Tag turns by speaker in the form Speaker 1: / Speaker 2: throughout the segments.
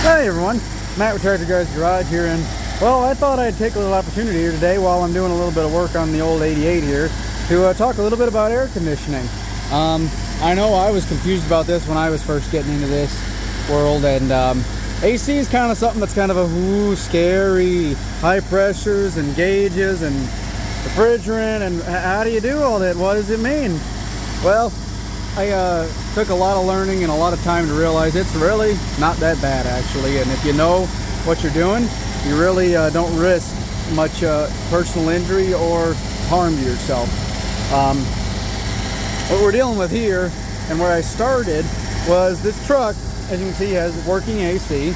Speaker 1: Hey everyone, Matt with Tractor Guys Garage here, and well, I thought I'd take a little opportunity here today while I'm doing a little bit of work on the old 88 here to talk a little bit about air conditioning. I know I was confused about this when I was first getting into this world, and AC is kind of something that's kind of a scary, high pressures and gauges and refrigerant, and how do you do all that? What does it mean? Well, I took a lot of learning and a lot of time to realize it's really not that bad, actually. And if you know what you're doing, you really don't risk much personal injury or harm to yourself. What we're dealing with here, and where I started, was this truck, as you can see, has working AC.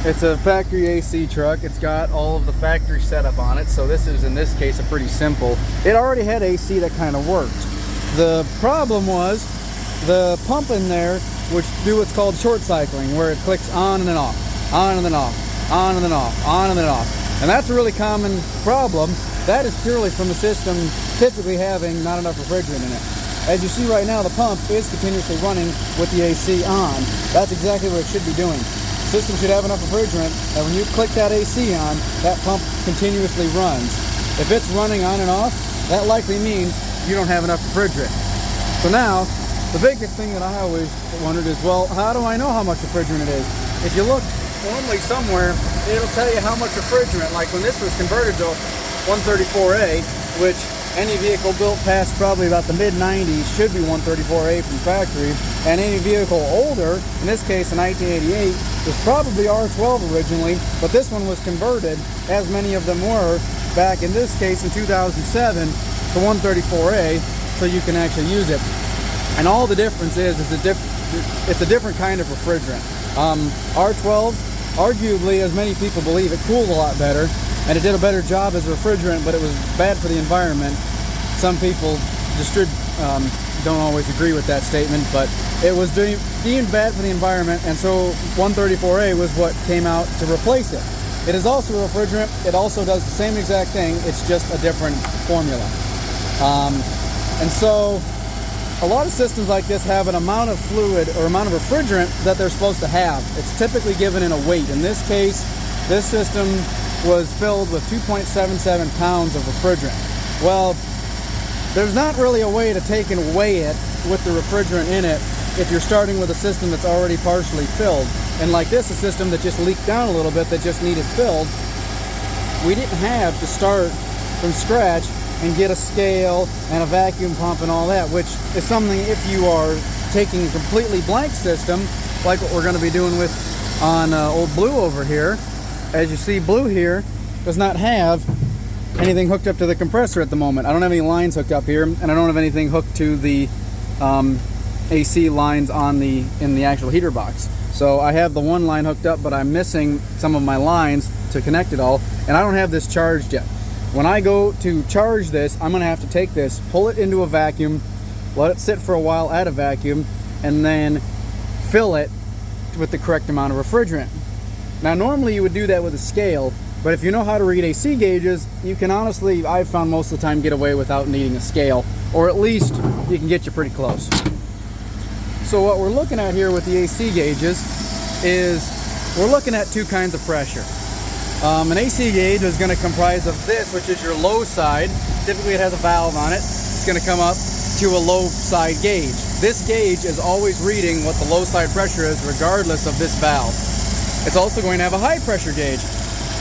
Speaker 1: It's a factory AC truck. It's got all of the factory setup on it, so this is, in this case, a pretty simple. It already had AC that kind of worked. The problem was the pump in there would do what's called short cycling, where it clicks on and then off, on and then off, on and then off, on and then off. And that's a really common problem. That is purely from the system typically having not enough refrigerant in it. As you see right now, the pump is continuously running with the AC on. That's exactly what it should be doing. The system should have enough refrigerant that when you click that AC on, that pump continuously runs. If it's running on and off, that likely means you don't have enough refrigerant. So now, the biggest thing that I always wondered is, well, how do I know how much refrigerant it is? If you look normally somewhere, it'll tell you how much refrigerant. Like when this was converted to 134A, which any vehicle built past probably about the mid-90s should be 134A from factory, and any vehicle older, in this case a 1988, was probably R12 originally, but this one was converted, as many of them were, back in this case in 2007, to 134A, so you can actually use it. And all the difference is it's a different kind of refrigerant. R12, arguably, as many people believe, it cooled a lot better, and it did a better job as a refrigerant, but it was bad for the environment. Some people don't always agree with that statement, but it was deemed bad for the environment, and so 134A was what came out to replace it. It is also a refrigerant. It also does the same exact thing. It's just a different formula. And so a lot of systems like this have an amount of fluid or amount of refrigerant that they're supposed to have. It's typically given in a weight. In this case, this system was filled with 2.77 pounds of refrigerant. Well, there's not really a way to take and weigh it with the refrigerant in it if you're starting with a system that's already partially filled. And like this, a system that just leaked down a little bit, that just needed filled. We didn't have to start from scratch and get a scale and a vacuum pump and all that, which is something, if you are taking a completely blank system, like what we're going to be doing with on old Blue over here. As you see, Blue here does not have anything hooked up to the compressor at the moment. I don't have any lines hooked up here, and I don't have anything hooked to the AC lines in the actual heater box. So I have the one line hooked up, but I'm missing some of my lines to connect it all, and I don't have this charged yet. When I go to charge this, I'm going to have to take this, pull it into a vacuum, let it sit for a while at a vacuum, and then fill it with the correct amount of refrigerant. Now, normally you would do that with a scale, but if you know how to read AC gauges, you can honestly, I've found most of the time, get away without needing a scale, or at least you can get you pretty close. So what we're looking at here with the AC gauges is we're looking at two kinds of pressure. An AC gauge is going to comprise of this, which is your low side. Typically it has a valve on it. It's going to come up to a low side gauge. This gauge is always reading what the low side pressure is regardless of this valve. It's also going to have a high pressure gauge,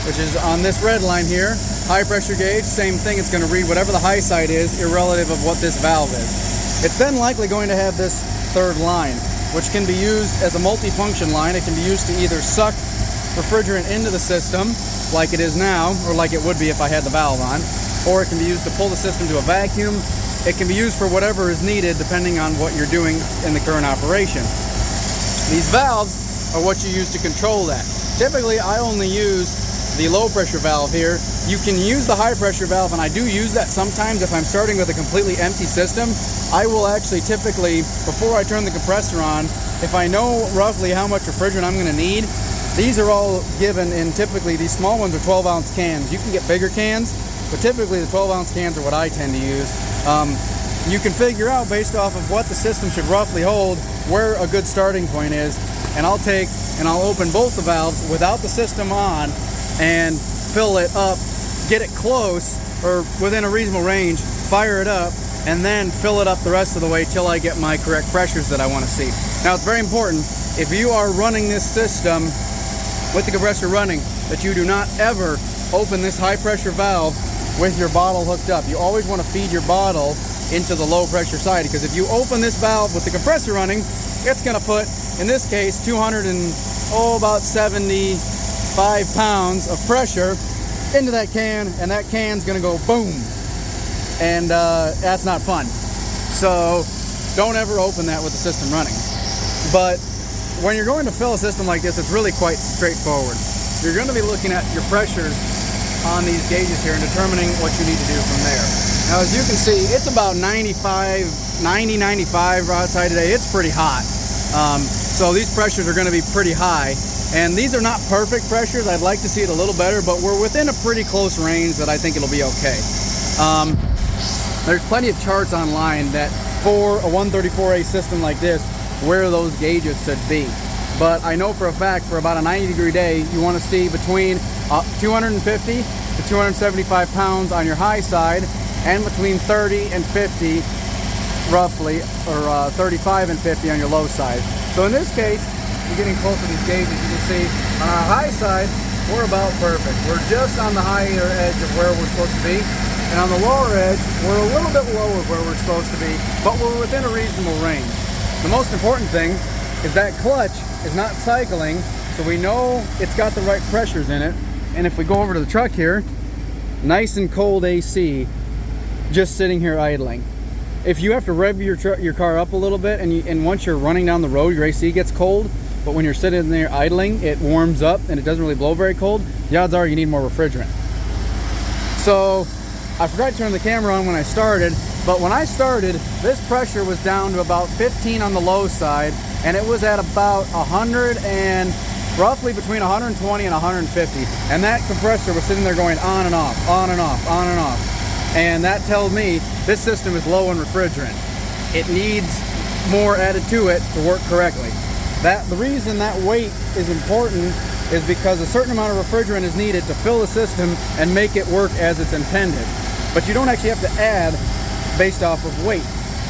Speaker 1: which is on this red line here. High pressure gauge, same thing. It's going to read whatever the high side is, irrelative of what this valve is. It's then likely going to have this third line, which can be used as a multifunction line. It can be used to either suck refrigerant into the system, like it is now, or like it would be if I had the valve on, or it can be used to pull the system to a vacuum. It can be used for whatever is needed depending on what you're doing in the current operation. These valves are what you use to control that. Typically, I only use the low pressure valve here. You can use the high pressure valve, and I do use that sometimes if I'm starting with a completely empty system. I will actually typically, before I turn the compressor on, if I know roughly how much refrigerant I'm going to need, these are all given in, typically these small ones are 12-ounce cans. You can get bigger cans, but typically the 12-ounce cans are what I tend to use. You can figure out, based off of what the system should roughly hold, where a good starting point is. and I'll open both the valves without the system on and fill it up, get it close or within a reasonable range, fire it up, and then fill it up the rest of the way till I get my correct pressures that I want to see. Now, it's very important, if you are running this system with the compressor running, that you do not ever open this high pressure valve with your bottle hooked up. You always want to feed your bottle into the low pressure side, because if you open this valve with the compressor running, it's going to put, in this case, about 75 pounds of pressure into that can, and that can's going to go boom. And that's not fun. So don't ever open that with the system running. But when you're going to fill a system like this, it's really quite straightforward. You're going to be looking at your pressures on these gauges here and determining what you need to do from there. Now, as you can see, it's about 90, 95 outside today. It's pretty hot. So these pressures are going to be pretty high. And these are not perfect pressures. I'd like to see it a little better, but we're within a pretty close range that I think it'll be okay. There's plenty of charts online that for a 134A system like this, where those gauges should be. But I know for a fact, for about a 90-degree day, you want to see between 250 to 275 pounds on your high side, and between 30 and 50, roughly, or 35 and 50 on your low side. So in this case, you're getting close to these gauges. You can see on our high side, we're about perfect. We're just on the higher edge of where we're supposed to be. And on the lower edge, we're a little bit lower where we're supposed to be, but we're within a reasonable range. The most important thing is that clutch is not cycling, so we know it's got the right pressures in it. And if we go over to the truck here, nice and cold AC, just sitting here idling. If you have to rev your car up a little bit, and once you're running down the road, your AC gets cold, but when you're sitting there idling, it warms up and it doesn't really blow very cold, the odds are you need more refrigerant. So I forgot to turn the camera on when I started, but when I started, this pressure was down to about 15 on the low side, and it was at about 100 and roughly between 120 and 150. And that compressor was sitting there going on and off, on and off, on and off. And that tells me this system is low in refrigerant. It needs more added to it to work correctly. The reason that weight is important is because a certain amount of refrigerant is needed to fill the system and make it work as it's intended. But you don't actually have to add based off of weight.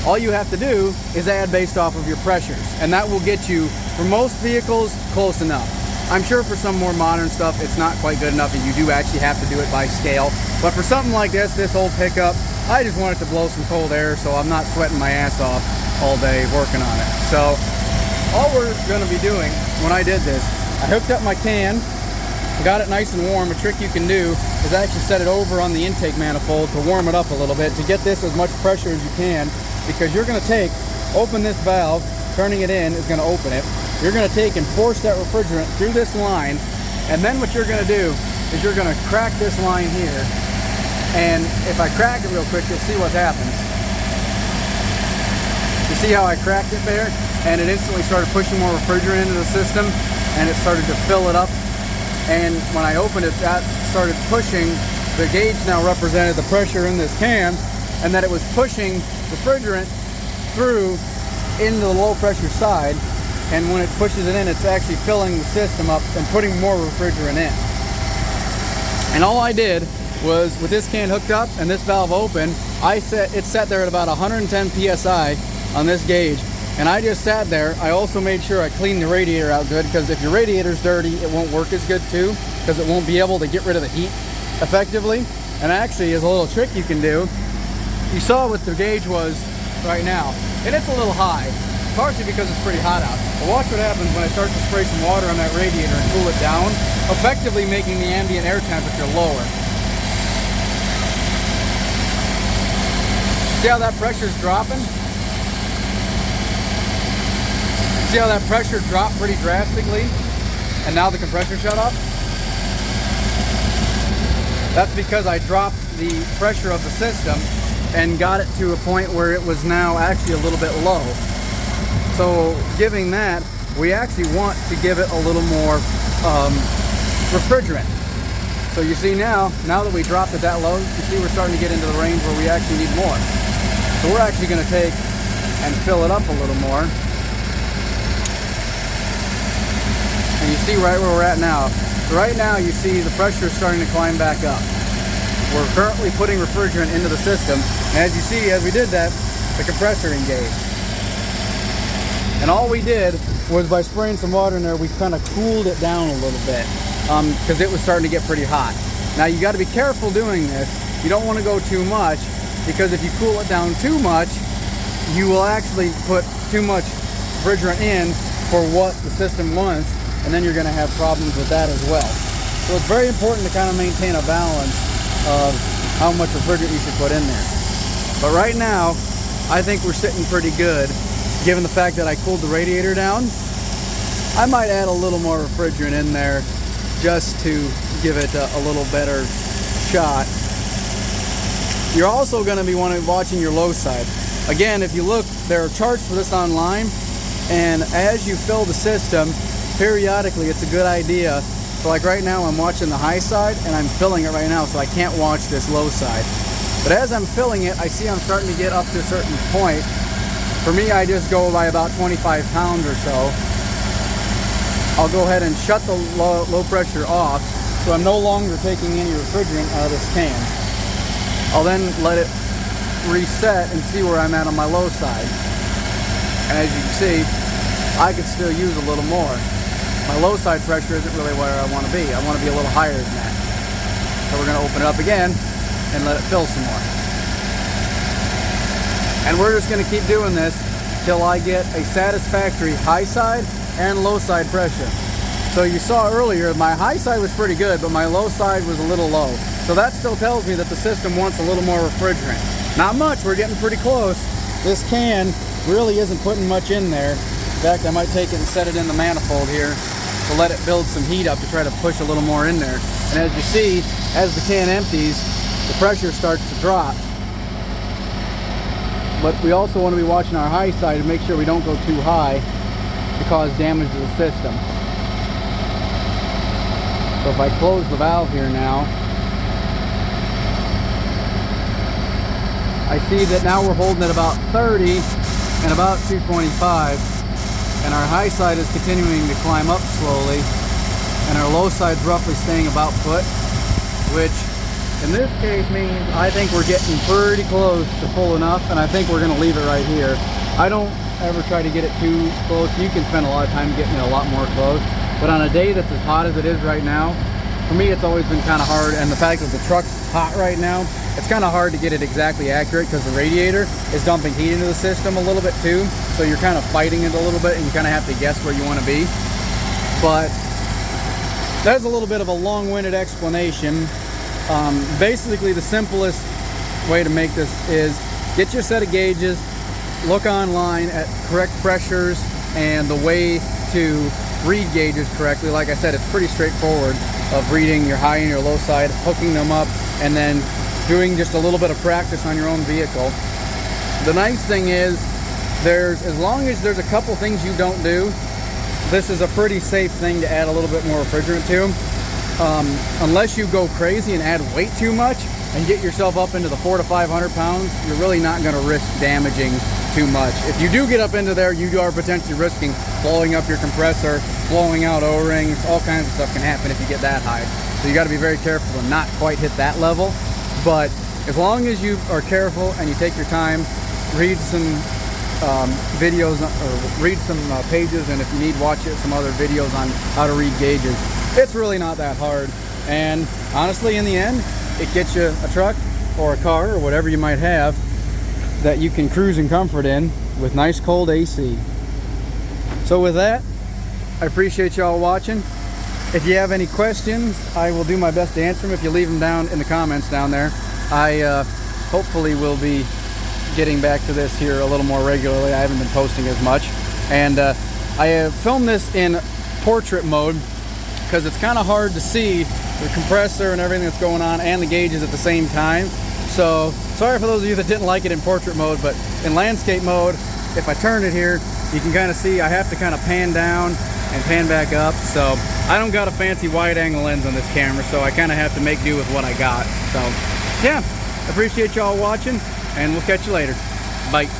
Speaker 1: All you have to do is add based off of your pressures, and that will get you, for most vehicles, close enough. I'm sure for some more modern stuff, it's not quite good enough, and you do actually have to do it by scale. But for something like this old pickup, I just want it to blow some cold air so I'm not sweating my ass off all day working on it. So all we're going to be doing when I did this, I hooked up my can, got it nice and warm. A trick you can do is actually set it over on the intake manifold to warm it up a little bit to get this as much pressure as you can, because you're going to open this valve, turning it in is going to open it. You're going to take and force that refrigerant through this line, and then what you're going to do is you're going to crack this line here. And if I crack it real quick, you'll see what happens. You see how I cracked it there? And it instantly started pushing more refrigerant into the system, and it started to fill it up. And when I opened it, that started pushing. The gauge now represented the pressure in this can, and that it was pushing refrigerant through into the low pressure side. And when it pushes it in, it's actually filling the system up and putting more refrigerant in. And all I did was, with this can hooked up and this valve open, it sat there at about 110 psi on this gauge. And I just sat there. I also made sure I cleaned the radiator out good, because if your radiator's dirty, it won't work as good too, because it won't be able to get rid of the heat effectively. And actually, as a little trick you can do, you saw what the gauge was right now, and it's a little high, partially because it's pretty hot out. But watch what happens when I start to spray some water on that radiator and cool it down, effectively making the ambient air temperature lower. See how that pressure's dropping? See how that pressure dropped pretty drastically, and now the compressor shut off? That's because I dropped the pressure of the system and got it to a point where it was now actually a little bit low. So giving that, we actually want to give it a little more refrigerant. So you see now that we dropped it that low, you see we're starting to get into the range where we actually need more. So we're actually going to take and fill it up a little more. see right where we're at now. So right now you see the pressure is starting to climb back up. We're currently putting refrigerant into the system, and as you see, as we did that, the compressor engaged. And all we did was, by spraying some water in there, we kind of cooled it down a little bit because it was starting to get pretty hot. Now you got to be careful doing this. You don't want to go too much, because if you cool it down too much, you will actually put too much refrigerant in for what the system wants, and then you're going to have problems with that as well. So it's very important to kind of maintain a balance of how much refrigerant you should put in there. But right now, I think we're sitting pretty good, given the fact that I cooled the radiator down. I might add a little more refrigerant in there just to give it a little better shot. You're also going to be watching your low side. Again, if you look, there are charts for this online, and as you fill the system, periodically it's a good idea. So like right now I'm watching the high side and I'm filling it right now, so I can't watch this low side. But as I'm filling it, I see I'm starting to get up to a certain point. For me, I just go by about 25 pounds or so. I'll go ahead and shut the low pressure off, so I'm no longer taking any refrigerant out of this can. I'll then let it reset and see where I'm at on my low side. And as you can see, I could still use a little more. My low side pressure isn't really where I want to be. I want to be a little higher than that. So we're going to open it up again and let it fill some more. And we're just going to keep doing this till I get a satisfactory high side and low side pressure. So you saw earlier, my high side was pretty good, but my low side was a little low. So that still tells me that the system wants a little more refrigerant. Not much, we're getting pretty close. This can really isn't putting much in there. In fact, I might take it and set it in the manifold here to let it build some heat up to try to push a little more in there. And as you see, as the can empties, the pressure starts to drop. But we also want to be watching our high side to make sure we don't go too high to cause damage to the system. So if I close the valve here now, I see that now we're holding at about 30 and about 225, and our high side is continuing to climb up slowly, and our low side's roughly staying about put, which in this case means I think we're getting pretty close to full enough, and I think we're going to leave it right here. I don't ever try to get it too close. You can spend a lot of time getting it a lot more close, but on a day that's as hot as it is right now, for me it's always been kind of hard, and the fact that the truck's hot right now, it's kind of hard to get it exactly accurate because the radiator is dumping heat into the system a little bit too, so you're kind of fighting it a little bit and you kind of have to guess where you want to be. But that's a little bit of a long-winded explanation. Basically the simplest way to make this is get your set of gauges, look online at correct pressures and the way to read gauges correctly. Like I said, it's pretty straightforward of reading your high and your low side, hooking them up, and then doing just a little bit of practice on your own vehicle. The nice thing is, as long as there's a couple things you don't do, this is a pretty safe thing to add a little bit more refrigerant to. Unless you go crazy and add way too much and get yourself up into the 400 to 500 pounds, you're really not going to risk damaging too much. If you do get up into there, you are potentially risking blowing up your compressor, blowing out O-rings, all kinds of stuff can happen if you get that high. So you got to be very careful to not quite hit that level. But as long as you are careful and you take your time, read some videos or read some pages, and if you need, watch some other videos on how to read gauges. It's really not that hard, and honestly in the end it gets you a truck or a car or whatever you might have that you can cruise in comfort in with nice cold AC. So with that, I appreciate y'all watching. If you have any questions, I will do my best to answer them. If you leave them down in the comments down there, I hopefully will be getting back to this here a little more regularly. I haven't been posting as much, and I have filmed this in portrait mode because it's kind of hard to see the compressor and everything that's going on and the gauges at the same time. So sorry for those of you that didn't like it in portrait mode, but in landscape mode, if I turn it here, you can kind of see I have to kind of pan down and pan back up. So I don't got a fancy wide angle lens on this camera, so I kind of have to make do with what I got. So yeah, appreciate y'all watching, and we'll catch you later. Bye.